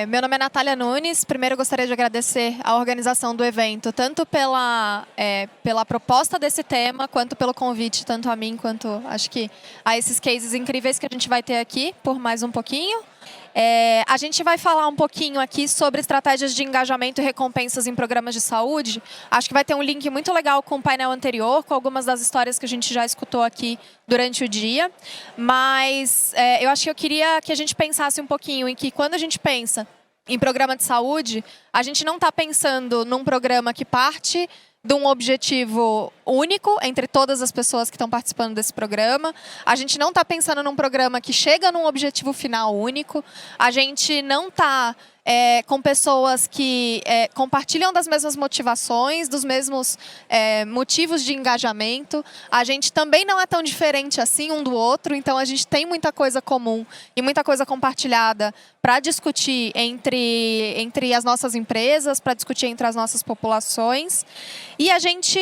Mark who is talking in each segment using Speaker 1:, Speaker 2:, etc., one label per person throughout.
Speaker 1: Meu nome é Natália Nunes. Primeiro, eu gostaria de agradecer a organização do evento, tanto pela proposta desse tema, quanto pelo convite, tanto a mim quanto, acho que, a esses cases incríveis que a gente vai ter aqui por mais um pouquinho. A gente vai falar um pouquinho aqui sobre estratégias de engajamento e recompensas em programas de saúde. Acho que vai ter um link muito legal com o painel anterior, com algumas das histórias que a gente já escutou aqui durante o dia. Mas eu acho que eu queria que a gente pensasse um pouquinho em que, quando a gente pensa em programa de saúde, a gente não está pensando num programa que parte de um objetivo único entre todas as pessoas que estão participando desse programa. A gente não está pensando num programa que chega num objetivo final único. A gente não está com pessoas que compartilham das mesmas motivações, dos mesmos motivos de engajamento. A gente também não é tão diferente assim um do outro, então a gente tem muita coisa comum e muita coisa compartilhada para discutir entre as nossas empresas, para discutir entre as nossas populações. E a gente,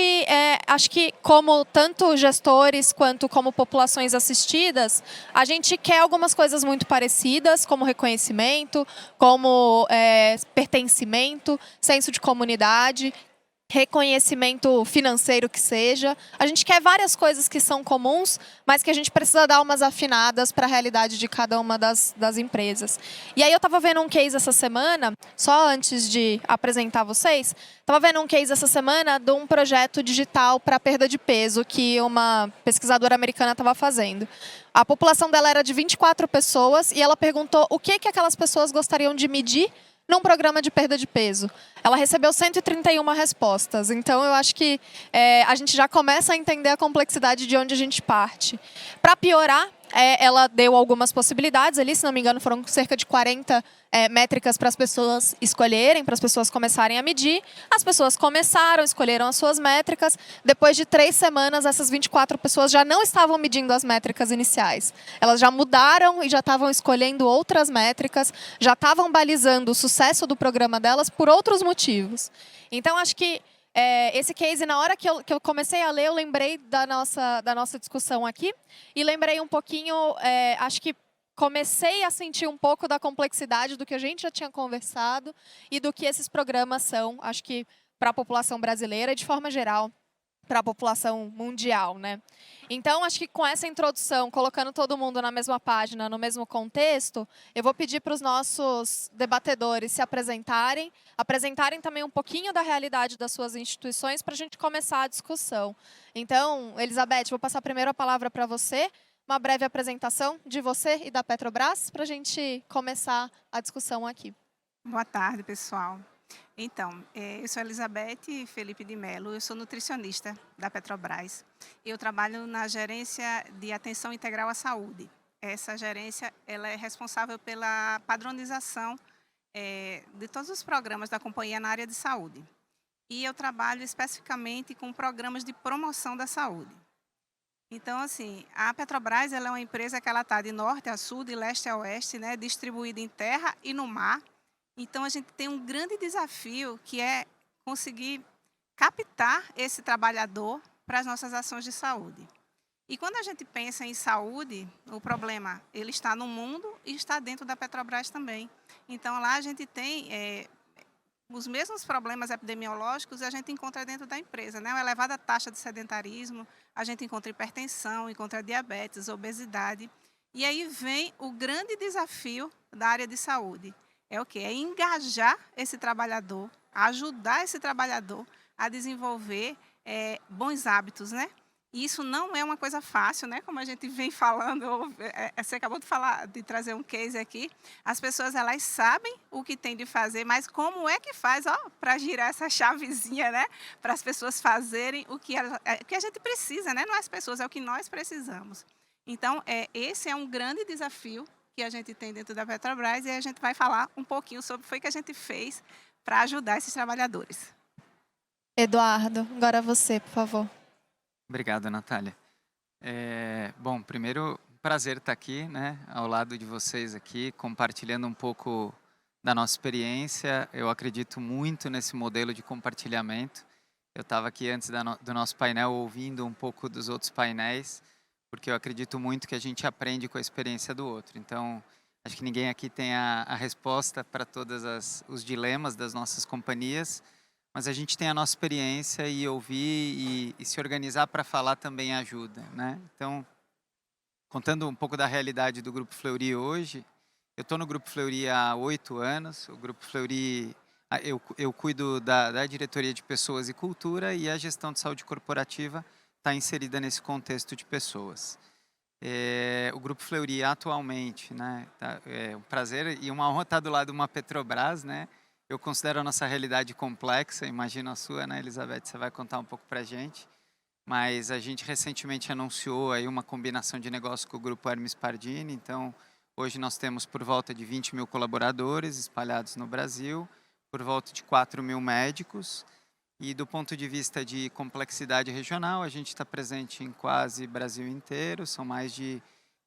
Speaker 1: acho que como tanto gestores quanto como populações assistidas, a gente quer algumas coisas muito parecidas, como reconhecimento, como pertencimento, senso de comunidade, reconhecimento financeiro que seja. A gente quer várias coisas que são comuns, mas que a gente precisa dar umas afinadas para a realidade de cada uma das empresas. E aí eu estava vendo um case essa semana, só antes de apresentar vocês, estava vendo um case essa semana de um projeto digital para perda de peso que uma pesquisadora americana estava fazendo. A população dela era de 24 pessoas e ela perguntou o que aquelas pessoas gostariam de medir num programa de perda de peso. Ela recebeu 131 respostas. Então, eu acho que a gente já começa a entender a complexidade de onde a gente parte. Para piorar, ela deu algumas possibilidades ali, se não me engano, foram cerca de 40 métricas para as pessoas escolherem, para as pessoas começarem a medir. As pessoas começaram, escolheram as suas métricas. Depois de 3 semanas, essas 24 pessoas já não estavam medindo as métricas iniciais. Elas já mudaram e já estavam escolhendo outras métricas, já estavam balizando o sucesso do programa delas por outros motivos. Então, acho que esse case, na hora que eu comecei a ler, eu lembrei da nossa discussão aqui e lembrei um pouquinho, acho que comecei a sentir um pouco da complexidade do que a gente já tinha conversado e do que esses programas são, acho que para a população brasileira e, de forma geral, para a população mundial, né? Então, acho que com essa introdução, colocando todo mundo na mesma página, no mesmo contexto, eu vou pedir para os nossos debatedores se apresentarem também um pouquinho da realidade das suas instituições para a gente começar a discussão. Então, Elizabeth, vou passar primeiro a palavra para você, uma breve apresentação de você e da Petrobras para a gente começar a discussão aqui.
Speaker 2: Boa tarde, pessoal. Então, eu sou Elizabeth Felipe de Mello, eu sou nutricionista da Petrobras. Eu trabalho na gerência de atenção integral à saúde. Essa gerência ela é responsável pela padronização de todos os programas da companhia na área de saúde. E eu trabalho especificamente com programas de promoção da saúde. Então, assim, a Petrobras ela é uma empresa que ela está de norte a sul, de leste a oeste, né, distribuída em terra e no mar. Então, a gente tem um grande desafio que é conseguir captar esse trabalhador para as nossas ações de saúde. E quando a gente pensa em saúde, o problema ele está no mundo e está dentro da Petrobras também. Então, lá a gente tem os mesmos problemas epidemiológicos a gente encontra dentro da empresa, né? Uma elevada taxa de sedentarismo, a gente encontra hipertensão, encontra diabetes, obesidade. E aí vem o grande desafio da área de saúde. É o quê? É engajar esse trabalhador, ajudar esse trabalhador a desenvolver bons hábitos, né? E isso não é uma coisa fácil, né? Como a gente vem falando, você acabou de falar, de trazer um case aqui. As pessoas, elas sabem o que tem de fazer, mas como é que faz, para girar essa chavezinha, né? Para as pessoas fazerem o que a gente precisa, né? Não é as pessoas, é o que nós precisamos. Então, esse é um grande desafio que a gente tem dentro da Petrobras e a gente vai falar um pouquinho sobre o que a gente fez para ajudar esses trabalhadores.
Speaker 1: Eduardo, agora você, por favor.
Speaker 3: Obrigado, Natália. Bom, primeiro, prazer estar aqui, né, ao lado de vocês aqui, compartilhando um pouco da nossa experiência. Eu acredito muito nesse modelo de compartilhamento. Eu estava aqui antes do nosso painel ouvindo um pouco dos outros painéis, porque eu acredito muito que a gente aprende com a experiência do outro. Então, Acho que ninguém aqui tem a resposta para todos os dilemas das nossas companhias, mas a gente tem a nossa experiência e ouvir e se organizar para falar também ajuda, né? Então, contando um pouco da realidade do Grupo Fleury hoje, eu estou no Grupo Fleury há 8 anos. O Grupo Fleury, eu cuido da diretoria de pessoas e cultura, e a gestão de saúde corporativa está inserida nesse contexto de pessoas. O Grupo Fleury atualmente, né, é um prazer e uma honra estar do lado de uma Petrobras, né? Eu considero a nossa realidade complexa, imagino a sua, né, Elizabeth? Você vai contar um pouco para a gente. Mas a gente recentemente anunciou aí uma combinação de negócio com o Grupo Hermes Pardini. Então, hoje nós temos por volta de 20 mil colaboradores espalhados no Brasil, por volta de 4 mil médicos. E do ponto de vista de complexidade regional, a gente está presente em quase Brasil inteiro. São mais de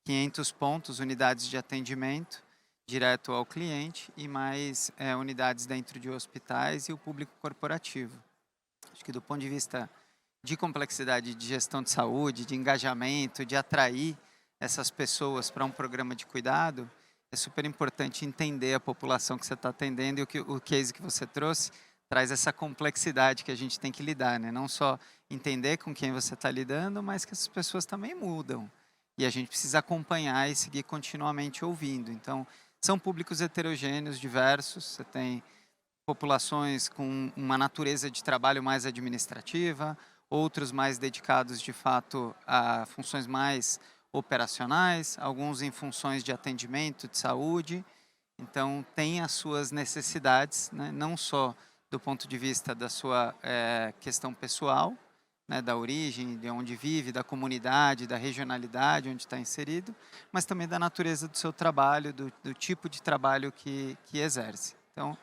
Speaker 3: 500 pontos, unidades de atendimento direto ao cliente, e mais unidades dentro de hospitais e o público corporativo. Acho que do ponto de vista de complexidade de gestão de saúde, de engajamento, de atrair essas pessoas para um programa de cuidado, é super importante entender a população que você está atendendo, e o case que você trouxe traz essa complexidade que a gente tem que lidar, né? Não só entender com quem você está lidando, mas que essas pessoas também mudam. E a gente precisa acompanhar e seguir continuamente ouvindo. Então, são públicos heterogêneos, diversos. Você tem populações com uma natureza de trabalho mais administrativa, outros mais dedicados, de fato, a funções mais operacionais, alguns em funções de atendimento, de saúde. Então, tem as suas necessidades, né? Não só do ponto de vista da sua questão pessoal, né, da origem, de onde vive, da comunidade, da regionalidade onde está inserido, mas também da natureza do seu trabalho, do tipo de trabalho que exerce. Então,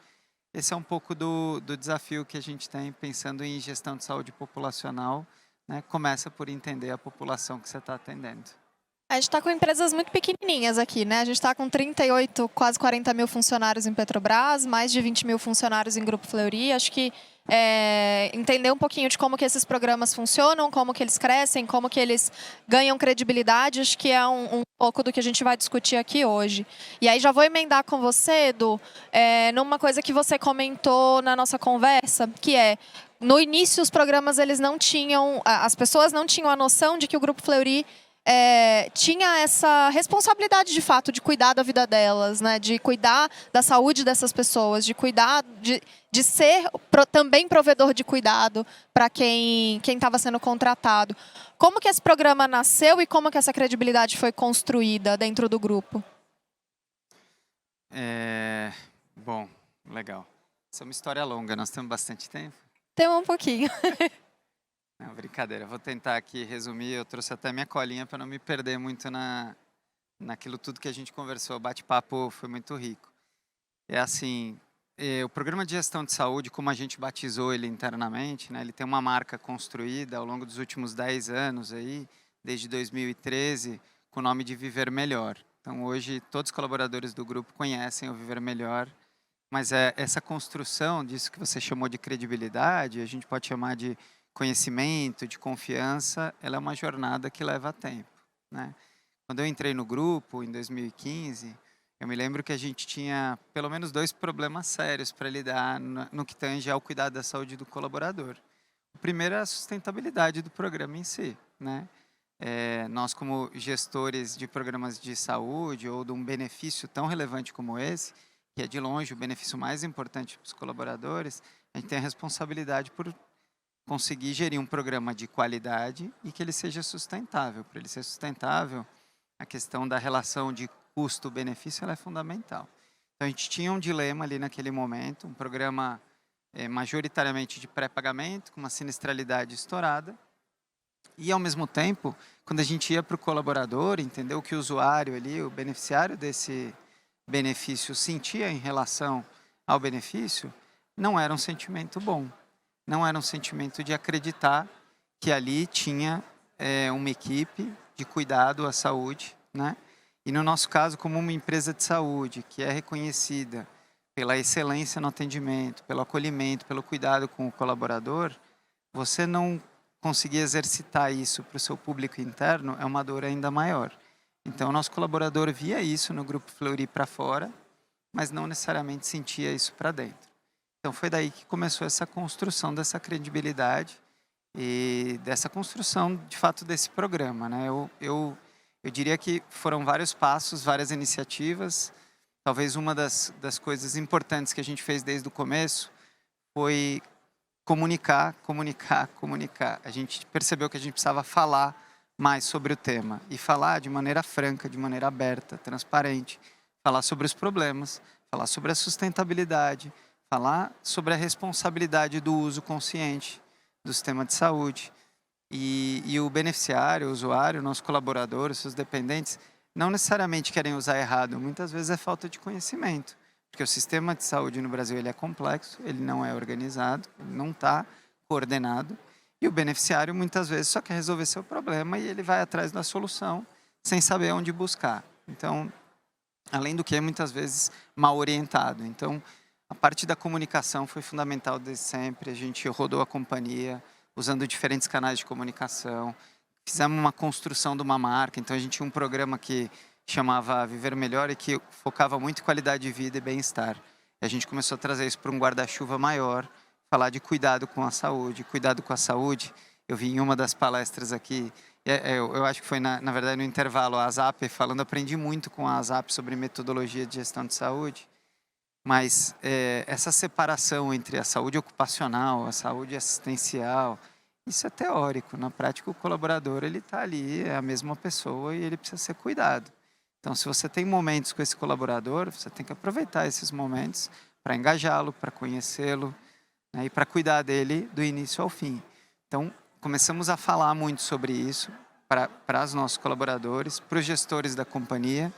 Speaker 3: esse é um pouco do desafio que a gente tem pensando em gestão de saúde populacional, né? Começa por entender a população que você está atendendo.
Speaker 1: A gente está com empresas muito pequenininhas aqui, né? A gente está com 38, quase 40 mil funcionários em Petrobras, mais de 20 mil funcionários em Grupo Fleury. Acho que entender um pouquinho de como que esses programas funcionam, como que eles crescem, como que eles ganham credibilidade, acho que é um pouco do que a gente vai discutir aqui hoje. E aí já vou emendar com você, Edu, numa coisa que você comentou na nossa conversa, que no início os programas eles não tinham, as pessoas não tinham a noção de que o Grupo Fleury tinha essa responsabilidade de fato de cuidar da vida delas, né? De cuidar da saúde dessas pessoas, de cuidar, de ser também provedor de cuidado para quem estava sendo contratado. Como que esse programa nasceu e como que essa credibilidade foi construída dentro do grupo?
Speaker 3: Bom, legal. Essa é uma história longa, nós temos bastante tempo?
Speaker 1: Temos um pouquinho.
Speaker 3: Não, brincadeira, vou tentar aqui resumir. Eu trouxe até minha colinha para não me perder muito naquilo tudo que a gente conversou. O bate-papo foi muito rico. É assim, o programa de gestão de saúde, como a gente batizou ele internamente, né, ele tem uma marca construída ao longo dos últimos 10 anos, aí, desde 2013, com o nome de Viver Melhor. Então, hoje, todos os colaboradores do grupo conhecem o Viver Melhor, mas essa construção disso que você chamou de credibilidade, a gente pode chamar de conhecimento, de confiança, ela é uma jornada que leva tempo, né? Quando eu entrei no grupo, em 2015, eu me lembro que a gente tinha pelo menos 2 problemas sérios para lidar no que tange ao cuidado da saúde do colaborador. O primeiro é a sustentabilidade do programa em si, né? Nós, como gestores de programas de saúde ou de um benefício tão relevante como esse, que é de longe o benefício mais importante para os colaboradores, a gente tem a responsabilidade por conseguir gerir um programa de qualidade e que ele seja sustentável. Para ele ser sustentável, a questão da relação de custo-benefício ela é fundamental. Então, a gente tinha um dilema ali naquele momento, um programa majoritariamente de pré-pagamento, com uma sinistralidade estourada, e, ao mesmo tempo, quando a gente ia para o colaborador, entendeu que o usuário ali, o beneficiário desse benefício sentia em relação ao benefício, não era um sentimento bom. Não era um sentimento de acreditar que ali tinha uma equipe de cuidado à saúde, né? E no nosso caso, como uma empresa de saúde que é reconhecida pela excelência no atendimento, pelo acolhimento, pelo cuidado com o colaborador, você não conseguir exercitar isso para o seu público interno é uma dor ainda maior. Então, o nosso colaborador via isso no Grupo Fleury para fora, mas não necessariamente sentia isso para dentro. Então, foi daí que começou essa construção dessa credibilidade e dessa construção, de fato, desse programa, né? Eu diria que foram vários passos, várias iniciativas. Talvez uma das coisas importantes que a gente fez desde o começo foi comunicar. A gente percebeu que a gente precisava falar mais sobre o tema e falar de maneira franca, de maneira aberta, transparente, falar sobre os problemas, falar sobre a sustentabilidade, falar sobre a responsabilidade do uso consciente do sistema de saúde. E o beneficiário, o usuário, o nosso colaborador, os seus dependentes, não necessariamente querem usar errado, muitas vezes é falta de conhecimento. Porque o sistema de saúde no Brasil ele é complexo, ele não é organizado, ele não está coordenado. E o beneficiário muitas vezes só quer resolver seu problema e ele vai atrás da solução sem saber onde buscar. Então, além do que, muitas vezes mal orientado. Então, a parte da comunicação foi fundamental desde sempre. A gente rodou a companhia usando diferentes canais de comunicação. Fizemos uma construção de uma marca. Então, a gente tinha um programa que chamava Viver Melhor e que focava muito em qualidade de vida e bem-estar. E a gente começou a trazer isso para um guarda-chuva maior, falar de cuidado com a saúde. Cuidado com a saúde, eu vi em uma das palestras aqui, eu acho que foi, na verdade, no intervalo, a ASAP falando, aprendi muito com a ASAP sobre metodologia de gestão de saúde, mas essa separação entre a saúde ocupacional, a saúde assistencial, isso é teórico. Na prática, o colaborador ele está ali, é a mesma pessoa e ele precisa ser cuidado. Então, se você tem momentos com esse colaborador, você tem que aproveitar esses momentos para engajá-lo, para conhecê-lo, né, e para cuidar dele do início ao fim. Então, começamos a falar muito sobre isso para os nossos colaboradores, para os gestores da companhia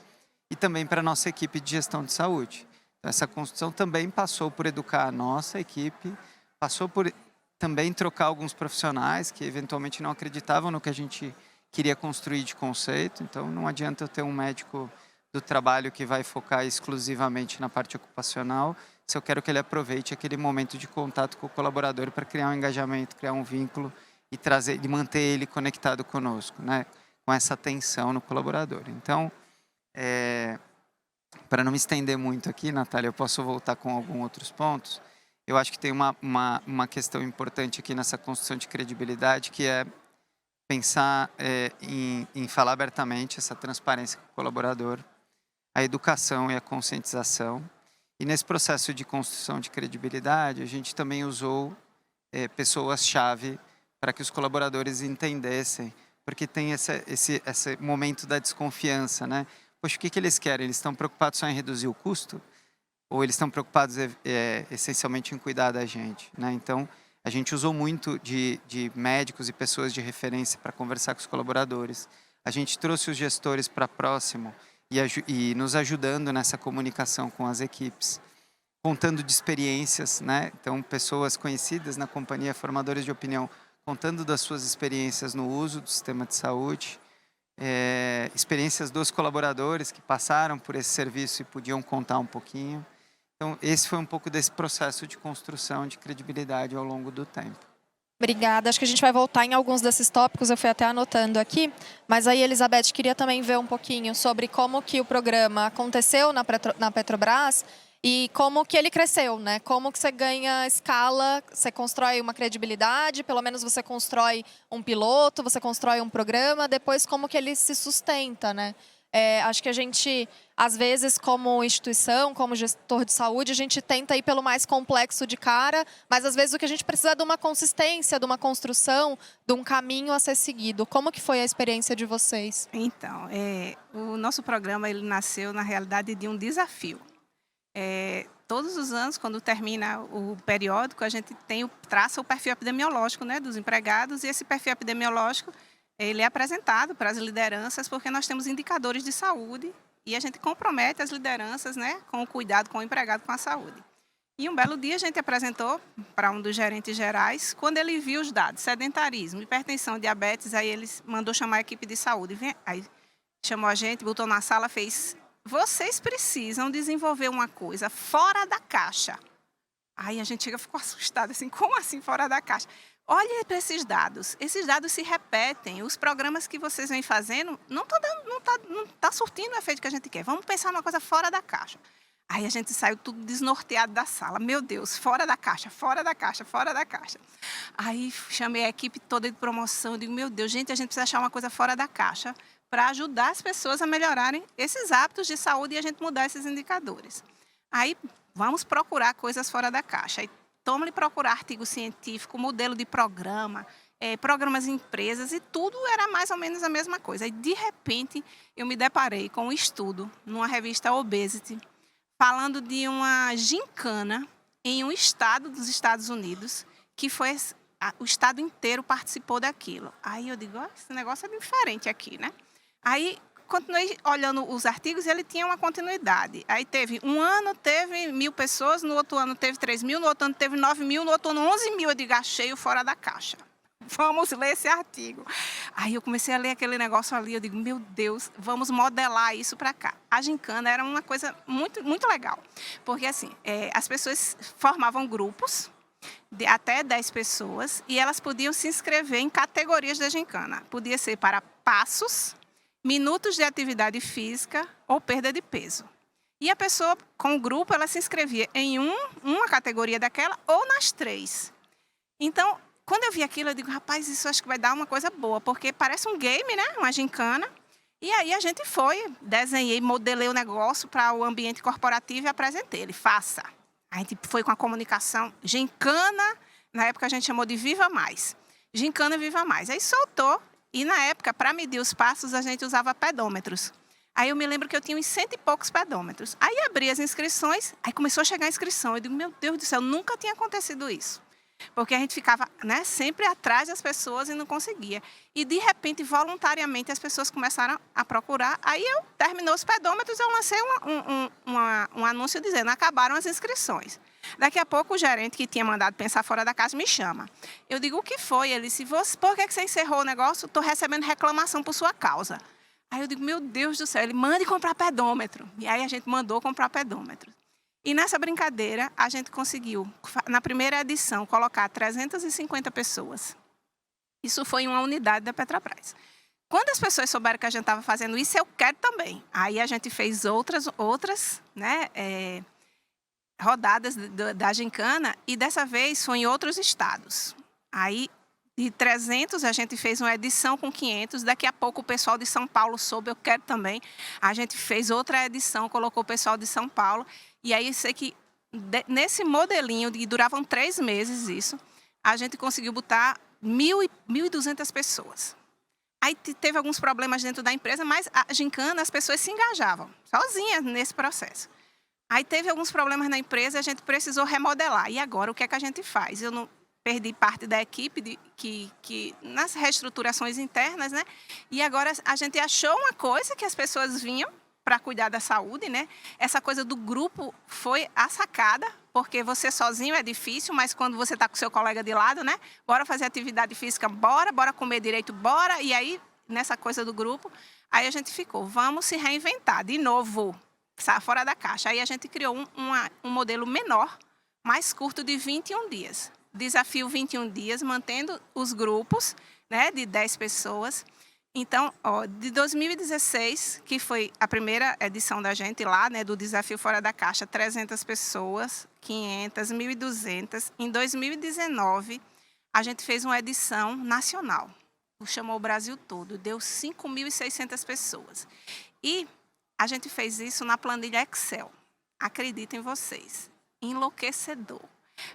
Speaker 3: e também para a nossa equipe de gestão de saúde. Então, essa construção também passou por educar a nossa equipe, passou por também trocar alguns profissionais que eventualmente não acreditavam no que a gente queria construir de conceito. Então, não adianta eu ter um médico do trabalho que vai focar exclusivamente na parte ocupacional, se eu quero que ele aproveite aquele momento de contato com o colaborador para criar um engajamento, criar um vínculo e manter ele conectado conosco, né? Com essa atenção no colaborador. Então, para não me estender muito aqui, Natália, eu posso voltar com alguns outros pontos. Eu acho que tem uma questão importante aqui nessa construção de credibilidade, que é pensar em falar abertamente, essa transparência com o colaborador, a educação e a conscientização. E nesse processo de construção de credibilidade, a gente também usou pessoas-chave para que os colaboradores entendessem, porque tem esse momento da desconfiança, né? Poxa, o que eles querem? Eles estão preocupados só em reduzir o custo? Ou eles estão preocupados essencialmente em cuidar da gente, né? Então, a gente usou muito de médicos e pessoas de referência para conversar com os colaboradores. A gente trouxe os gestores para próximo e nos ajudando nessa comunicação com as equipes, contando de experiências, né? Então, pessoas conhecidas na companhia, formadores de opinião, contando das suas experiências no uso do sistema de saúde, experiências dos colaboradores que passaram por esse serviço e podiam contar um pouquinho. Então, esse foi um pouco desse processo de construção de credibilidade ao longo do tempo.
Speaker 1: Obrigada. Acho que a gente vai voltar em alguns desses tópicos, eu fui até anotando aqui. Mas aí, Elizabeth, queria também ver um pouquinho sobre como que o programa aconteceu na Petrobras e como que ele cresceu, né? Como que você ganha escala, você constrói uma credibilidade, pelo menos você constrói um piloto, você constrói um programa, depois como que ele se sustenta, né? Acho que a gente, às vezes, como instituição, como gestor de saúde, a gente tenta ir pelo mais complexo de cara, mas às vezes o que a gente precisa é de uma consistência, de uma construção, de um caminho a ser seguido. Como que foi a experiência de vocês?
Speaker 2: Então, o nosso programa ele nasceu, na realidade, de um desafio. Todos os anos, quando termina o periódico, a gente traça o perfil epidemiológico, né, dos empregados, e esse perfil epidemiológico ele é apresentado para as lideranças, porque nós temos indicadores de saúde e a gente compromete as lideranças, né, com o cuidado com o empregado com a saúde. E um belo dia a gente apresentou para um dos gerentes gerais, quando ele viu os dados, sedentarismo, hipertensão, diabetes, aí ele mandou chamar a equipe de saúde. Aí chamou a gente, botou na sala, fez: vocês precisam desenvolver uma coisa fora da caixa. Aí a gente ficou assustado, assim, como assim fora da caixa? Olhe para esses dados. Esses dados se repetem. Os programas que vocês vêm fazendo não tá surtindo o efeito que a gente quer. Vamos pensar numa coisa fora da caixa. Aí a gente saiu tudo desnorteado da sala. Meu Deus, fora da caixa, fora da caixa, fora da caixa. Aí chamei a equipe toda de promoção. Eu digo, meu Deus, gente, a gente precisa achar uma coisa fora da caixa para ajudar as pessoas a melhorarem esses hábitos de saúde e a gente mudar esses indicadores. Aí vamos procurar coisas fora da caixa. Aí toma-lhe procurar artigo científico, modelo de programa, programas em empresas, e tudo era mais ou menos a mesma coisa. E, de repente, eu me deparei com um estudo numa revista Obesity, falando de uma gincana em um estado dos Estados Unidos, que foi o estado inteiro participou daquilo. Aí eu digo, esse negócio é diferente aqui, né? Aí continuei olhando os artigos e ele tinha uma continuidade. Aí teve, um ano teve 1.000 pessoas, no outro ano teve 3.000, no outro ano teve 9.000, no outro ano 11.000. Eu digo, achei o fora da caixa. Vamos ler esse artigo. Aí eu comecei a ler aquele negócio ali, eu digo, meu Deus, vamos modelar isso para cá. A gincana era uma coisa muito, muito legal, porque assim, as pessoas formavam grupos de até 10 pessoas e elas podiam se inscrever em categorias da gincana. Podia ser para passos, minutos de atividade física ou perda de peso. E a pessoa, com o grupo, ela se inscrevia em uma categoria daquela ou nas 3. Então, quando eu vi aquilo, eu digo, rapaz, isso acho que vai dar uma coisa boa, porque parece um game, né? Uma gincana. E aí a gente foi, desenhei, modelei o negócio para o ambiente corporativo e apresentei. Ele, faça. A gente foi com a comunicação gincana, na época a gente chamou de Viva Mais. Gincana Viva Mais. Aí soltou, e na época, para medir os passos, a gente usava pedômetros. Aí eu me lembro que eu tinha uns 100 e poucos pedômetros. Aí abri as inscrições, aí começou a chegar a inscrição. Eu digo, meu Deus do céu, nunca tinha acontecido isso. Porque a gente ficava, né, sempre atrás das pessoas e não conseguia. E, de repente, voluntariamente, as pessoas começaram a procurar. Aí, terminou os pedômetros, eu lancei um anúncio dizendo, acabaram as inscrições. Daqui a pouco, o gerente que tinha mandado pensar fora da casa me chama. Eu digo, o que foi? Ele disse, por que você encerrou o negócio? Estou recebendo reclamação por sua causa. Aí eu digo, meu Deus do céu, ele manda comprar pedômetro. E aí a gente mandou comprar pedômetro. E nessa brincadeira, a gente conseguiu, na primeira edição, colocar 350 pessoas. Isso foi em uma unidade da Petrobras. Quando as pessoas souberam que a gente estava fazendo isso, eu quero também. Aí a gente fez outras né, rodadas da gincana, e dessa vez foi em outros estados. Aí, de 300, a gente fez uma edição com 500. Daqui a pouco o pessoal de São Paulo soube, eu quero também. A gente fez outra edição, colocou o pessoal de São Paulo. E aí, eu sei que nesse modelinho, que duravam 3 meses isso, a gente conseguiu botar 1.200 pessoas. Aí teve alguns problemas dentro da empresa, mas a gincana, as pessoas se engajavam, sozinhas nesse processo. Aí teve alguns problemas na empresa, a gente precisou remodelar. E agora, o que é que a gente faz? Eu não perdi parte da equipe nas reestruturações internas, né? E agora a gente achou uma coisa que as pessoas vinham para cuidar da saúde, né? Essa coisa do grupo foi a sacada, porque você sozinho é difícil, mas quando você está com o seu colega de lado, né? Bora fazer atividade física, bora comer direito, bora. E aí, nessa coisa do grupo, aí a gente ficou, vamos se reinventar de novo, fora da caixa. Aí a gente criou um modelo menor, mais curto, de 21 dias. Desafio 21 dias, mantendo os grupos, né, de 10 pessoas. Então, de 2016, que foi a primeira edição da gente lá, né, do Desafio Fora da Caixa, 300 pessoas, 500, 1.200. Em 2019, a gente fez uma edição nacional. Chamou o Brasil todo, deu 5.600 pessoas. E a gente fez isso na planilha Excel. Acreditem vocês, enlouquecedor.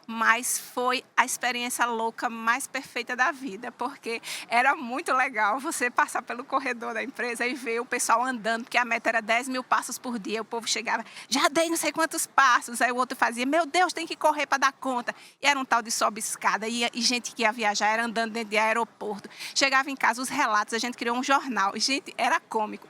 Speaker 2: Mas foi a experiência louca mais perfeita da vida, porque era muito legal você passar pelo corredor da empresa e ver o pessoal andando, porque a meta era 10.000 passos por dia. O povo chegava, já dei não sei quantos passos. Aí o outro fazia, meu Deus, tem que correr para dar conta. E era um tal de sobe escada, e gente que ia viajar era andando dentro de aeroporto. Chegava em casa, os relatos, a gente criou um jornal. Gente, era cômico.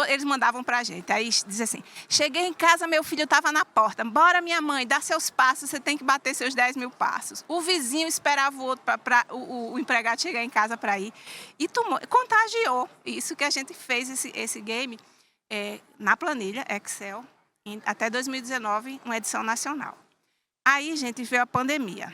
Speaker 2: Eles mandavam para a gente, aí dizia assim, cheguei em casa, meu filho estava na porta. Bora, minha mãe, dá seus passos, você tem que bater seus 10.000 passos. O vizinho esperava o outro para o empregado chegar em casa para ir. E contagiou. Isso que a gente fez, esse game, na planilha Excel, até 2019, uma edição nacional. Aí, gente, veio a pandemia.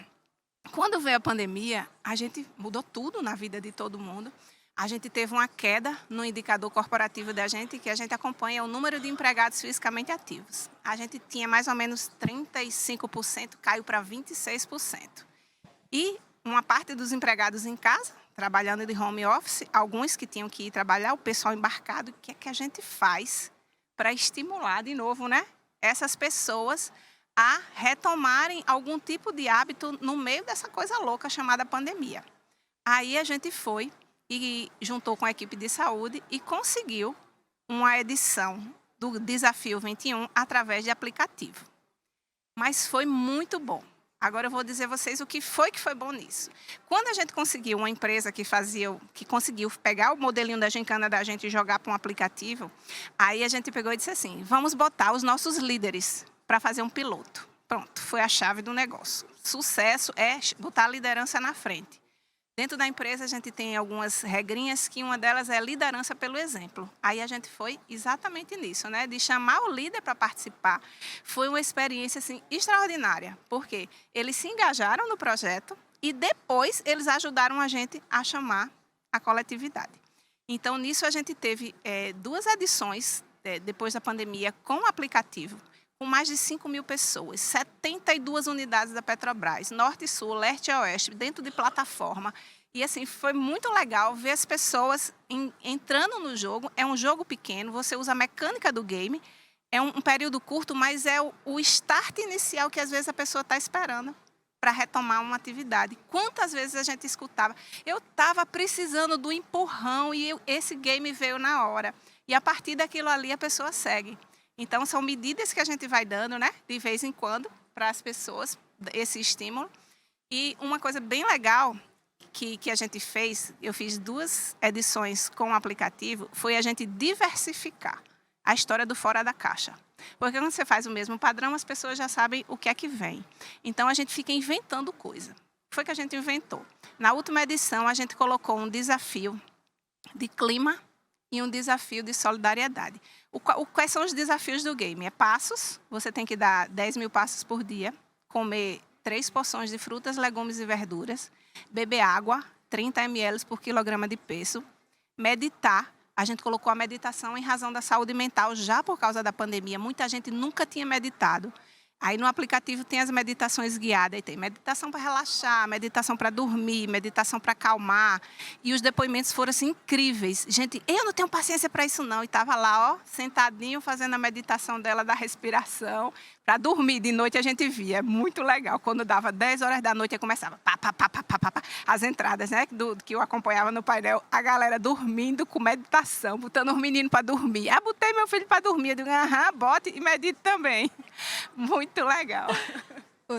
Speaker 2: Quando veio a pandemia, a gente mudou tudo na vida de todo mundo. A gente teve uma queda no indicador corporativo da gente, que a gente acompanha o número de empregados fisicamente ativos. A gente tinha mais ou menos 35%, caiu para 26%. E uma parte dos empregados em casa, trabalhando de home office, alguns que tinham que ir trabalhar, o pessoal embarcado. O que é que a gente faz para estimular de novo, né, essas pessoas a retomarem algum tipo de hábito no meio dessa coisa louca chamada pandemia? Aí a gente foi e juntou com a equipe de saúde e conseguiu uma edição do Desafio 21 através de aplicativo. Mas foi muito bom. Agora eu vou dizer a vocês o que foi bom nisso. Quando a gente conseguiu uma empresa que conseguiu pegar o modelinho da gincana da gente e jogar para um aplicativo, aí a gente pegou e disse assim, vamos botar os nossos líderes para fazer um piloto. Pronto, foi a chave do negócio. Sucesso é botar a liderança na frente. Dentro da empresa, a gente tem algumas regrinhas, que uma delas é liderança pelo exemplo. Aí a gente foi exatamente nisso, né? De chamar o líder para participar. Foi uma experiência assim, extraordinária, porque eles se engajaram no projeto e depois eles ajudaram a gente a chamar a coletividade. Então, nisso a gente teve 2 edições, depois da pandemia, com o aplicativo, com mais de 5.000 pessoas, 72 unidades da Petrobras, norte e sul, leste e oeste, dentro de plataforma. E assim, foi muito legal ver as pessoas entrando no jogo. É um jogo pequeno, você usa a mecânica do game, é um período curto, mas é o start inicial que às vezes a pessoa está esperando para retomar uma atividade. Quantas vezes a gente escutava, eu estava precisando do empurrão e esse game veio na hora. E a partir daquilo ali a pessoa segue. Então, são medidas que a gente vai dando, né, de vez em quando, para as pessoas, esse estímulo. E uma coisa bem legal que a gente fez, eu fiz 2 edições com o aplicativo, foi a gente diversificar a história do fora da caixa. Porque quando você faz o mesmo padrão, as pessoas já sabem o que é que vem. Então, a gente fica inventando coisa. O que foi que a gente inventou? Na última edição, a gente colocou um desafio de clima e um desafio de solidariedade. Quais são os desafios do game? É passos, você tem que dar 10.000 passos por dia, comer 3 porções de frutas, legumes e verduras, beber água, 30 ml por quilograma de peso, meditar. A gente colocou a meditação em razão da saúde mental, já por causa da pandemia. Muita gente nunca tinha meditado. Aí no aplicativo tem as meditações guiadas, aí tem meditação para relaxar, meditação para dormir, meditação para acalmar. E os depoimentos foram assim incríveis. Gente, eu não tenho paciência para isso não. E estava lá, ó, sentadinho, fazendo a meditação dela da respiração. Para dormir de noite a gente via, é muito legal. Quando dava 10 horas da noite, começava pá, pá, pá, pá, pá, pá, pá, as entradas, né, que eu acompanhava no painel, a galera dormindo com meditação, botando os meninos para dormir. Ah, botei meu filho para dormir. Eu digo, aham, bote e medite também. Muito legal.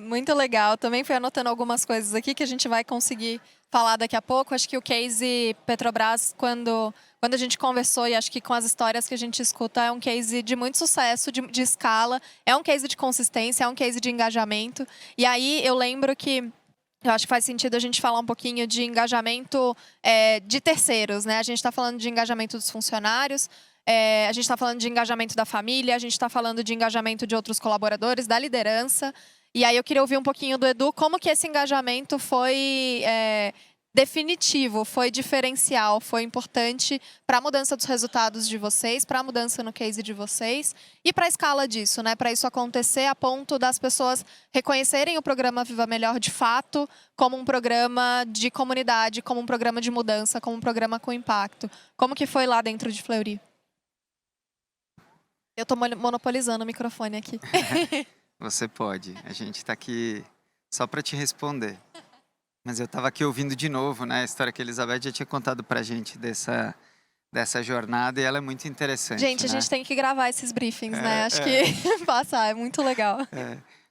Speaker 1: Muito legal. Também fui anotando algumas coisas aqui que a gente vai conseguir falar daqui a pouco. Acho que o case Petrobras, quando a gente conversou, e acho que com as histórias que a gente escuta, é um case de muito sucesso, de escala, é um case de consistência, é um case de engajamento. E aí eu lembro que eu acho que faz sentido a gente falar um pouquinho de engajamento de terceiros, né? A gente está falando de engajamento dos funcionários, a gente está falando de engajamento da família, a gente está falando de engajamento de outros colaboradores, da liderança. E aí eu queria ouvir um pouquinho do Edu, como que esse engajamento foi definitivo, foi diferencial, foi importante para a mudança dos resultados de vocês, para a mudança no case de vocês e para a escala disso, né? Para isso acontecer a ponto das pessoas reconhecerem o programa Viva Melhor de fato como um programa de comunidade, como um programa de mudança, como um programa com impacto. Como que foi lá dentro de Fleury? Eu estou monopolizando o microfone aqui.
Speaker 3: Você pode. A gente está aqui só para te responder. Mas eu estava aqui ouvindo de novo, né, a história que a Elizabeth já tinha contado para a gente dessa jornada, e ela é muito interessante.
Speaker 1: Gente, a
Speaker 3: né?
Speaker 1: gente tem que gravar esses briefings, né? Acho que passar, é muito legal.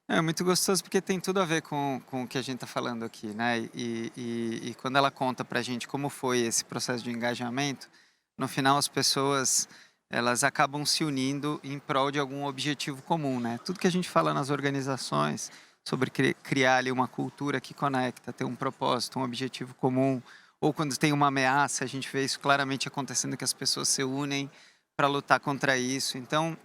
Speaker 3: É muito gostoso porque tem tudo a ver com o que a gente está falando aqui, né? E quando ela conta para a gente como foi esse processo de engajamento, no final as pessoas elas acabam se unindo em prol de algum objetivo comum, né? Tudo que a gente fala nas organizações sobre criar ali uma cultura que conecta, ter um propósito, um objetivo comum, ou quando tem uma ameaça, a gente vê isso claramente acontecendo, que as pessoas se unem para lutar contra isso. Então,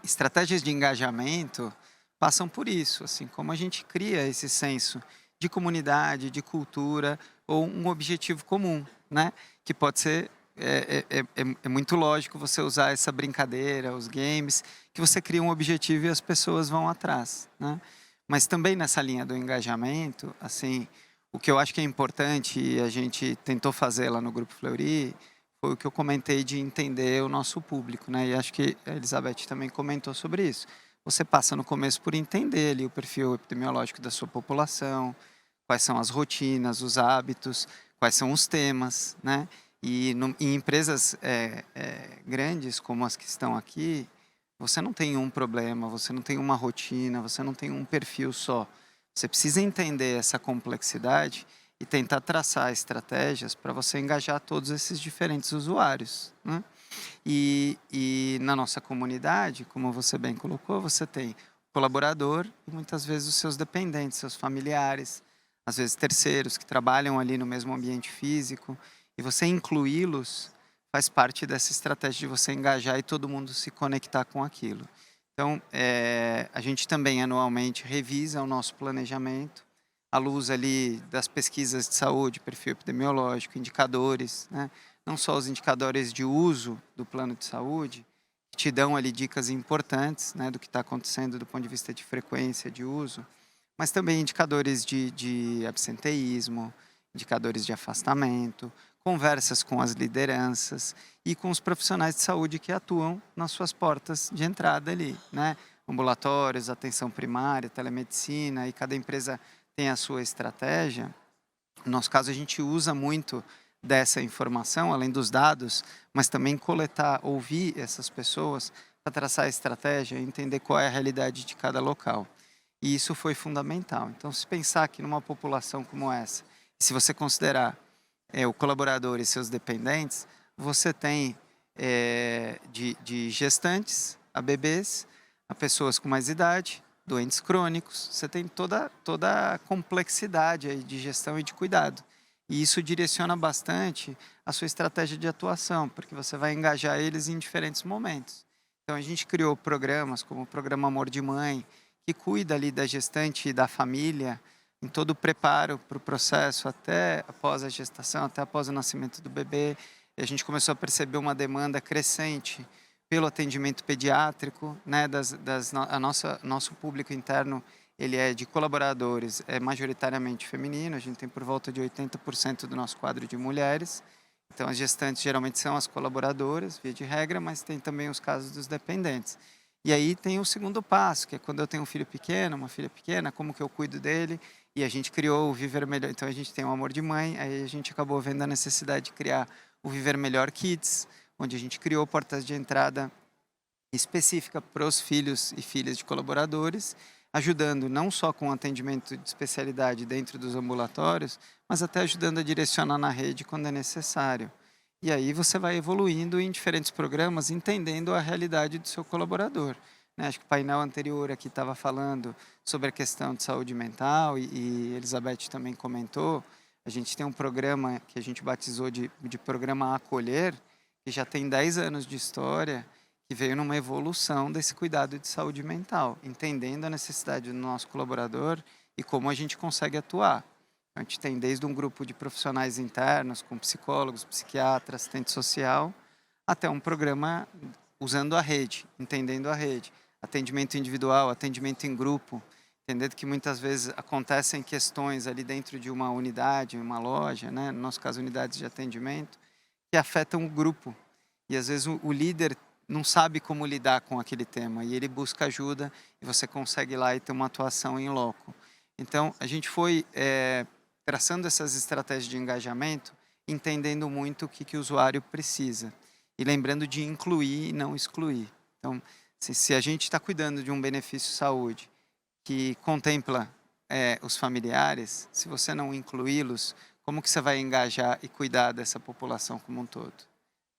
Speaker 3: estratégias de engajamento passam por isso, assim, como a gente cria esse senso de comunidade, de cultura ou um objetivo comum, né? Que pode ser é muito lógico você usar essa brincadeira, os games, que você cria um objetivo e as pessoas vão atrás, né? Mas também nessa linha do engajamento, assim, o que eu acho que é importante e a gente tentou fazer lá no Grupo Fleury foi o que eu comentei de entender o nosso público, né? E acho que a Elizabeth também comentou sobre isso. Você passa no começo por entender ali o perfil epidemiológico da sua população, quais são as rotinas, os hábitos, quais são os temas, né? E em empresas grandes como as que estão aqui, você não tem um problema, você não tem uma rotina, você não tem um perfil só. Você precisa entender essa complexidade e tentar traçar estratégias para você engajar todos esses diferentes usuários, né? E na nossa comunidade, como você bem colocou, você tem o colaborador e muitas vezes os seus dependentes, seus familiares, às vezes terceiros que trabalham ali no mesmo ambiente físico, e você incluí-los faz parte dessa estratégia de você engajar e todo mundo se conectar com aquilo. Então, a gente também anualmente revisa o nosso planejamento, à luz ali das pesquisas de saúde, perfil epidemiológico, indicadores, né? Não só os indicadores de uso do plano de saúde, que te dão ali dicas importantes, né, do que está acontecendo do ponto de vista de frequência de uso, mas também indicadores de absenteísmo, indicadores de afastamento, conversas com as lideranças e com os profissionais de saúde que atuam nas suas portas de entrada ali, né? Ambulatórios, atenção primária, telemedicina, e cada empresa tem a sua estratégia. No nosso caso, a gente usa muito dessa informação, além dos dados, mas também coletar, ouvir essas pessoas para traçar a estratégia e entender qual é a realidade de cada local. E isso foi fundamental. Então, se pensar que numa população como essa, se você considerar o colaborador e seus dependentes, você tem de gestantes a bebês, a pessoas com mais idade, doentes crônicos, você tem toda a complexidade aí de gestão e de cuidado. E isso direciona bastante a sua estratégia de atuação, porque você vai engajar eles em diferentes momentos. Então, a gente criou programas como o Programa Amor de Mãe, que cuida ali da gestante e da família, em todo o preparo para o processo, até após a gestação, até após o nascimento do bebê. E a gente começou a perceber uma demanda crescente pelo atendimento pediátrico, né? Nosso público interno, ele é de colaboradores, é majoritariamente feminino, a gente tem por volta de 80% do nosso quadro de mulheres. Então, as gestantes geralmente são as colaboradoras, via de regra, mas tem também os casos dos dependentes. E aí tem o segundo passo, que é quando eu tenho um filho pequeno, uma filha pequena, como que eu cuido dele? E a gente criou o Viver Melhor. Então, a gente tem o Amor de Mãe, aí a gente acabou vendo a necessidade de criar o Viver Melhor Kids, onde a gente criou portas de entrada específica para os filhos e filhas de colaboradores, ajudando não só com atendimento de especialidade dentro dos ambulatórios, mas até ajudando a direcionar na rede quando é necessário. E aí você vai evoluindo em diferentes programas, entendendo a realidade do seu colaborador, né? Acho que o painel anterior aqui estava falando sobre a questão de saúde mental e Elizabeth também comentou. A gente tem um programa que a gente batizou de Programa Acolher, que já tem 10 anos de história, que veio numa evolução desse cuidado de saúde mental, entendendo a necessidade do nosso colaborador e como a gente consegue atuar. A gente tem desde um grupo de profissionais internos, com psicólogos, psiquiatras, assistente social, até um programa usando a rede, entendendo a rede. Atendimento individual, atendimento em grupo, entendendo que muitas vezes acontecem questões ali dentro de uma unidade, uma loja, né? No nosso caso, unidades de atendimento, que afetam o grupo. E às vezes o líder não sabe como lidar com aquele tema, e ele busca ajuda, e você consegue ir lá e ter uma atuação em loco. Então, a gente foi traçando essas estratégias de engajamento, entendendo muito o que o usuário precisa. E lembrando de incluir e não excluir. Então, se a gente está cuidando de um benefício saúde que contempla os familiares, se você não incluí-los, como que você vai engajar e cuidar dessa população como um todo?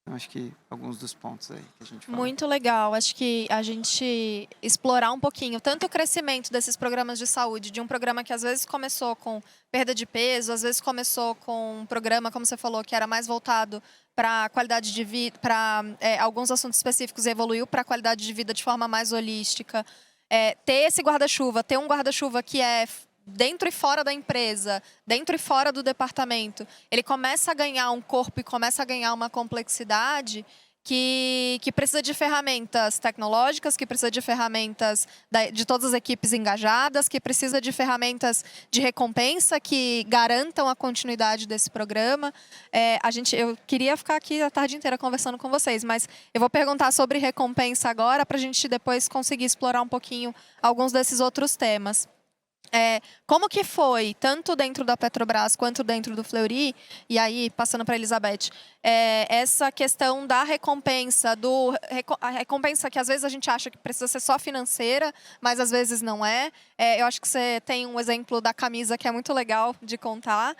Speaker 3: Então, acho que alguns dos pontos aí que a gente fala.
Speaker 1: Muito legal. Acho que a gente explorar um pouquinho tanto o crescimento desses programas de saúde, de um programa que às vezes começou com perda de peso, às vezes começou com um programa, como você falou, que era mais voltado para a qualidade de vida, para alguns assuntos específicos, e evoluiu para a qualidade de vida de forma mais holística. Ter esse guarda-chuva, ter um guarda-chuva que é dentro e fora da empresa, dentro e fora do departamento, ele começa a ganhar um corpo e começa a ganhar uma complexidade que precisa de ferramentas tecnológicas, que precisa de ferramentas de todas as equipes engajadas, que precisa de ferramentas de recompensa que garantam a continuidade desse programa. Eu queria ficar aqui a tarde inteira conversando com vocês, mas eu vou perguntar sobre recompensa agora para a gente depois conseguir explorar um pouquinho alguns desses outros temas. Como que foi, tanto dentro da Petrobras quanto dentro do Fleury, e aí, passando para a Elizabeth, essa questão da recompensa, a recompensa que às vezes a gente acha que precisa ser só financeira, mas às vezes não é. Eu acho que você tem um exemplo da camisa que é muito legal de contar.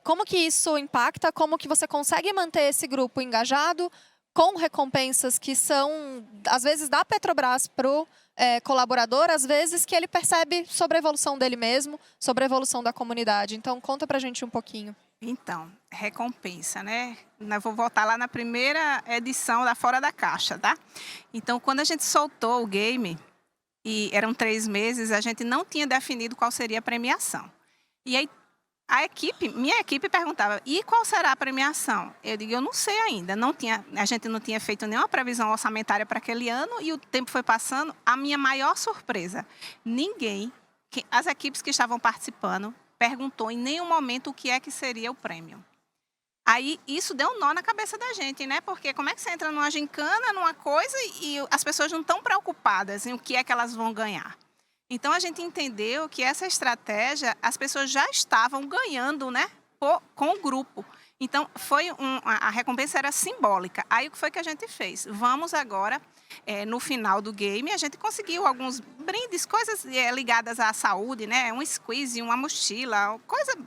Speaker 1: Como que isso impacta, como que você consegue manter esse grupo engajado com recompensas que são, às vezes, da Petrobras para o colaborador, às vezes, que ele percebe sobre a evolução dele mesmo, sobre a evolução da comunidade. Então, conta pra gente um pouquinho.
Speaker 2: Então, recompensa, né? Eu vou voltar lá na primeira edição da Fora da Caixa, tá? Então, quando a gente soltou o game, e eram 3 meses, a gente não tinha definido qual seria a premiação. E aí, minha equipe perguntava, e qual será a premiação? Eu digo, eu não sei ainda. A gente não tinha feito nenhuma previsão orçamentária para aquele ano e o tempo foi passando. A minha maior surpresa, as equipes que estavam participando, perguntou em nenhum momento o que é que seria o prêmio. Aí, isso deu um nó na cabeça da gente, né? Porque como é que você entra numa gincana, numa coisa, e as pessoas não estão preocupadas em o que é que elas vão ganhar? Então, a gente entendeu que essa estratégia, as pessoas já estavam ganhando, né, com o grupo. Então, a recompensa era simbólica. Aí, o que foi que a gente fez? Vamos agora, no final do game, a gente conseguiu alguns brindes, coisas ligadas à saúde, né, um squeeze, uma mochila, coisa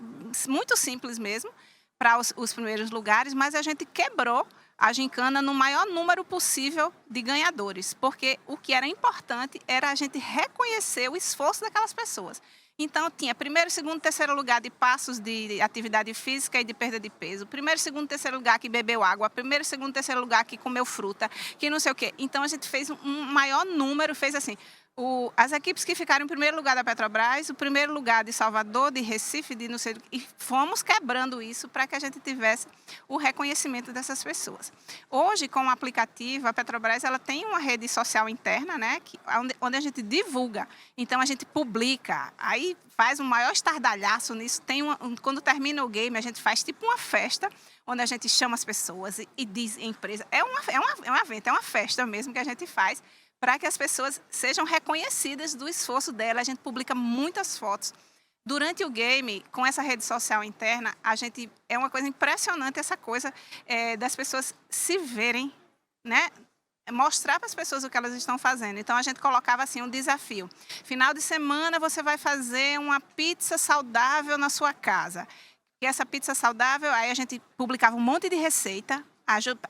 Speaker 2: muito simples mesmo, para os primeiros lugares, mas a gente quebrou a gincana no maior número possível de ganhadores, porque o que era importante era a gente reconhecer o esforço daquelas pessoas. Então, tinha primeiro, segundo, terceiro lugar de passos de atividade física e de perda de peso. Primeiro, segundo, terceiro lugar que bebeu água. Primeiro, segundo, terceiro lugar que comeu fruta, que não sei o quê. Então, a gente fez um maior número, fez assim, as equipes que ficaram em primeiro lugar da Petrobras, o primeiro lugar de Salvador, de Recife, de não sei, e fomos quebrando isso para que a gente tivesse o reconhecimento dessas pessoas. Hoje, com o aplicativo, a Petrobras ela tem uma rede social interna, né, onde a gente divulga. Então, a gente publica, aí faz um maior estardalhaço nisso. Quando termina o game, a gente faz tipo uma festa, onde a gente chama as pessoas e diz a empresa. É um evento, é uma festa mesmo que a gente faz, para que as pessoas sejam reconhecidas do esforço dela. A gente publica muitas fotos. Durante o game, com essa rede social interna, é uma coisa impressionante essa coisa das pessoas se verem, né? Mostrar para as pessoas o que elas estão fazendo. Então, a gente colocava assim um desafio. Final de semana, você vai fazer uma pizza saudável na sua casa. E essa pizza saudável, aí a gente publicava um monte de receita,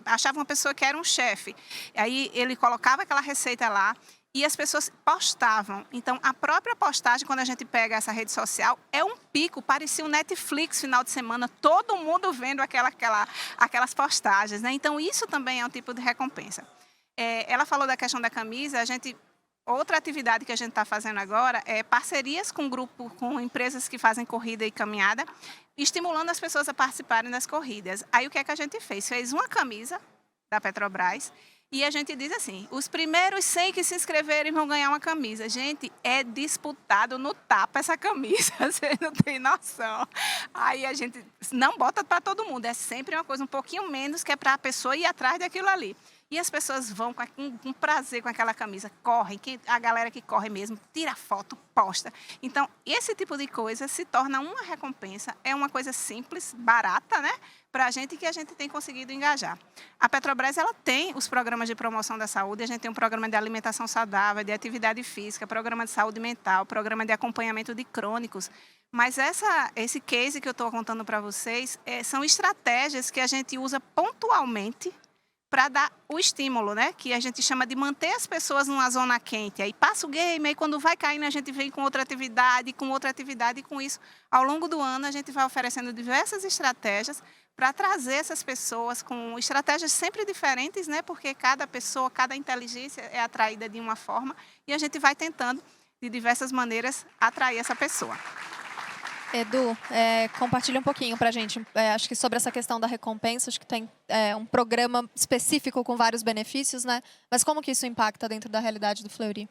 Speaker 2: achava uma pessoa que era um chefe. Aí ele colocava aquela receita lá e as pessoas postavam. Então, a própria postagem, quando a gente pega essa rede social, é um pico, parecia um Netflix final de semana, todo mundo vendo aquelas postagens, né? Então, isso também é um tipo de recompensa. Ela falou da questão da camisa, outra atividade que a gente está fazendo agora é parcerias com empresas que fazem corrida e caminhada, estimulando as pessoas a participarem das corridas. Aí o que é que a gente fez? Fez uma camisa da Petrobras e a gente diz assim, os primeiros 100 que se inscreverem vão ganhar uma camisa. Gente, é disputado no tapa essa camisa, você não tem noção. Aí a gente não bota para todo mundo, é sempre uma coisa um pouquinho menos, que é para a pessoa ir atrás daquilo ali. E as pessoas vão com prazer com aquela camisa, correm, a galera que corre mesmo, tira foto, posta. Então, esse tipo de coisa se torna uma recompensa, é uma coisa simples, barata, né? Para a gente, que a gente tem conseguido engajar. A Petrobras, ela tem os programas de promoção da saúde, a gente tem um programa de alimentação saudável, de atividade física, programa de saúde mental, programa de acompanhamento de crônicos. Mas esse case que eu estou contando para vocês são estratégias que a gente usa pontualmente para dar o estímulo, né? Que a gente chama de manter as pessoas numa zona quente. Aí passa o game, aí quando vai caindo a gente vem com outra atividade, e com isso, ao longo do ano, a gente vai oferecendo diversas estratégias para trazer essas pessoas com estratégias sempre diferentes, né? Porque cada pessoa, cada inteligência é atraída de uma forma e a gente vai tentando, de diversas maneiras, atrair essa pessoa.
Speaker 1: Edu, compartilha um pouquinho para a gente, acho que sobre essa questão da recompensa, acho que tem um programa específico com vários benefícios, né? Mas como que isso impacta dentro da realidade do Fleury?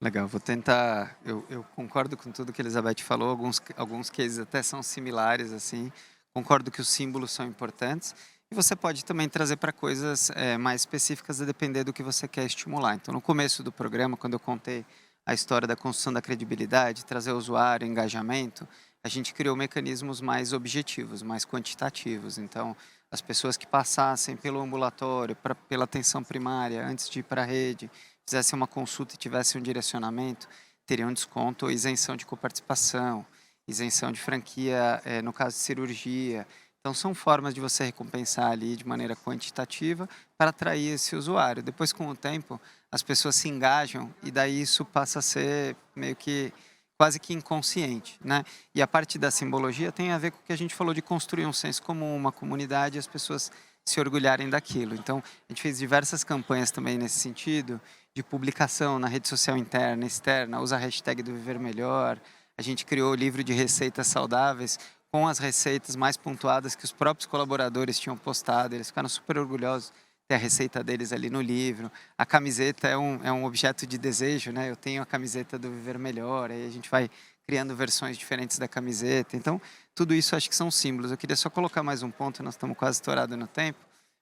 Speaker 3: Legal, vou tentar. Eu concordo com tudo que a Elizabeth falou, alguns cases até são similares, assim. Concordo que os símbolos são importantes. E você pode também trazer para coisas mais específicas a depender do que você quer estimular. Então, no começo do programa, quando eu contei a história da construção da credibilidade, trazer o usuário, engajamento, a gente criou mecanismos mais objetivos, mais quantitativos. Então, as pessoas que passassem pelo ambulatório, pela atenção primária, antes de ir para a rede, fizessem uma consulta e tivessem um direcionamento, teriam desconto ou isenção de coparticipação, isenção de franquia no caso de cirurgia. Então, são formas de você recompensar ali de maneira quantitativa para atrair esse usuário. Depois, com o tempo, as pessoas se engajam e daí isso passa a ser meio que quase que inconsciente, né? E a parte da simbologia tem a ver com o que a gente falou de construir um senso comum, uma comunidade e as pessoas se orgulharem daquilo. Então, a gente fez diversas campanhas também nesse sentido, de publicação na rede social interna, externa, usa a hashtag do Viver Melhor. A gente criou o livro de receitas saudáveis com as receitas mais pontuadas que os próprios colaboradores tinham postado. Eles ficaram super orgulhosos de ter a receita deles ali no livro. A camiseta é um objeto de desejo, né? Eu tenho a camiseta do Viver Melhor, aí a gente vai criando versões diferentes da camiseta. Então, tudo isso acho que são símbolos. Eu queria só colocar mais um ponto, nós estamos quase estourados no tempo,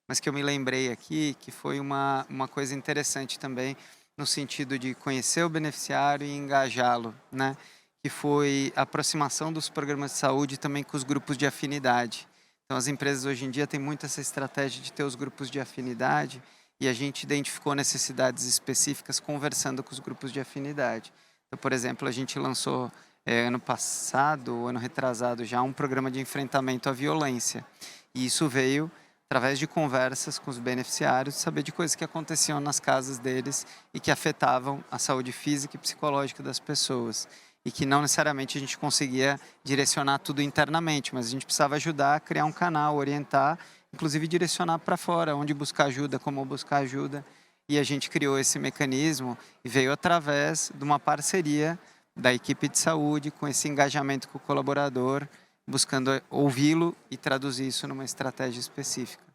Speaker 3: mas que eu me lembrei aqui, que foi uma coisa interessante também, no sentido de conhecer o beneficiário e engajá-lo, né? Que foi a aproximação dos programas de saúde também com os grupos de afinidade. Então, as empresas hoje em dia têm muito essa estratégia de ter os grupos de afinidade e a gente identificou necessidades específicas conversando com os grupos de afinidade. Então, por exemplo, a gente lançou ano passado, ano retrasado já, um programa de enfrentamento à violência. E isso veio através de conversas com os beneficiários, saber de coisas que aconteciam nas casas deles e que afetavam a saúde física e psicológica das pessoas. E que não necessariamente a gente conseguia direcionar tudo internamente, mas a gente precisava ajudar a criar um canal, orientar, inclusive direcionar para fora, onde buscar ajuda, como buscar ajuda. E a gente criou esse mecanismo e veio através de uma parceria da equipe de saúde com esse engajamento com o colaborador, buscando ouvi-lo e traduzir isso numa estratégia específica.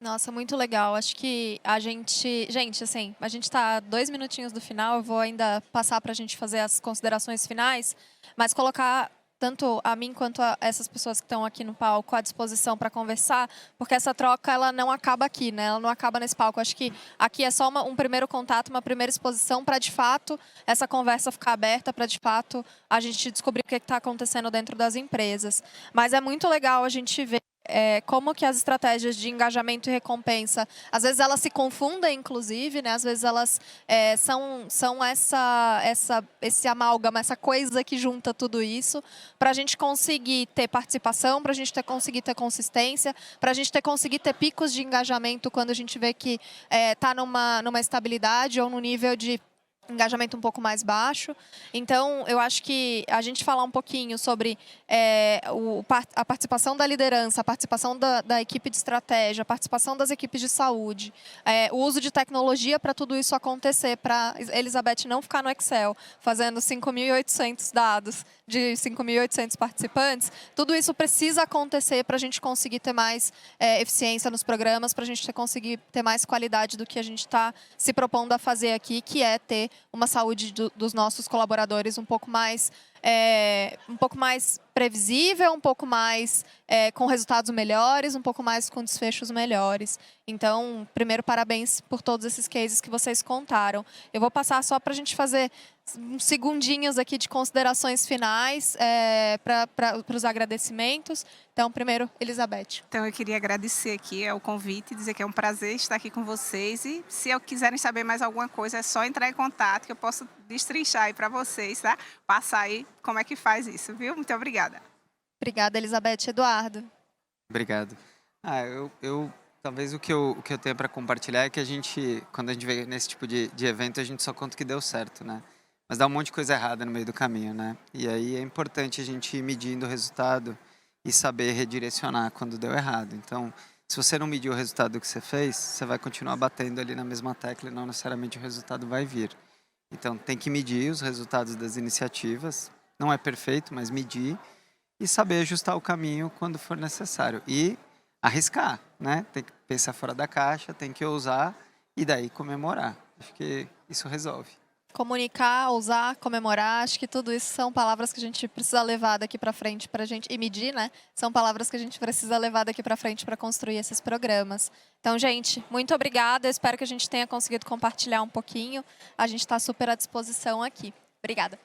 Speaker 1: Nossa, muito legal. Acho que a gente... Gente, assim, a gente está a 2 minutinhos do final, eu vou ainda passar para a gente fazer as considerações finais, mas colocar tanto a mim quanto a essas pessoas que estão aqui no palco à disposição para conversar, porque essa troca ela não acaba aqui, né? Ela não acaba nesse palco. Acho que aqui é só um primeiro contato, uma primeira exposição para, de fato, essa conversa ficar aberta, para, de fato, a gente descobrir o que está acontecendo dentro das empresas. Mas é muito legal a gente ver como que as estratégias de engajamento e recompensa, às vezes elas se confundem, inclusive, né? Às vezes elas são esse amálgama, essa coisa que junta tudo isso, para a gente conseguir ter participação, para a gente conseguir ter consistência, para a gente conseguir ter picos de engajamento quando a gente vê que está numa estabilidade ou num nível de engajamento um pouco mais baixo. Então, eu acho que a gente falar um pouquinho sobre a participação da liderança, a participação da equipe de estratégia, a participação das equipes de saúde, o uso de tecnologia para tudo isso acontecer, para Elizabeth não ficar no Excel, fazendo 5.800 dados de 5.800 participantes, tudo isso precisa acontecer para a gente conseguir ter mais eficiência nos programas, para a gente conseguir ter mais qualidade do que a gente está se propondo a fazer aqui, que é ter uma saúde dos nossos colaboradores um pouco mais previsível, um pouco mais com resultados melhores, um pouco mais com desfechos melhores. Então, primeiro, parabéns por todos esses cases que vocês contaram. Eu vou passar só para a gente fazer uns segundinhos aqui de considerações finais para os agradecimentos. Então, primeiro, Elizabeth.
Speaker 2: Então, eu queria agradecer aqui o convite, dizer que é um prazer estar aqui com vocês. E se quiserem saber mais alguma coisa, é só entrar em contato, que eu posso destrinchar aí para vocês, tá? Passar aí como é que faz isso, viu? Muito obrigada.
Speaker 1: Obrigada, Elizabeth. Eduardo.
Speaker 3: Obrigado. Talvez o que eu tenho para compartilhar é que quando a gente vê nesse tipo de evento, a gente só conta o que deu certo, né? Mas dá um monte de coisa errada no meio do caminho, né? E aí é importante a gente ir medindo o resultado e saber redirecionar quando deu errado. Então, se você não mediu o resultado do que você fez, você vai continuar batendo ali na mesma tecla e não necessariamente o resultado vai vir. Então, tem que medir os resultados das iniciativas, não é perfeito, mas medir e saber ajustar o caminho quando for necessário. E arriscar, né? Tem que pensar fora da caixa, tem que ousar e daí comemorar. Acho que isso resolve.
Speaker 1: Comunicar, ousar, comemorar, acho que tudo isso são palavras que a gente precisa levar daqui para frente para a gente, e medir, né? São palavras que a gente precisa levar daqui para frente para construir esses programas. Então, gente, muito obrigada. Eu espero que a gente tenha conseguido compartilhar um pouquinho. A gente está super à disposição aqui. Obrigada.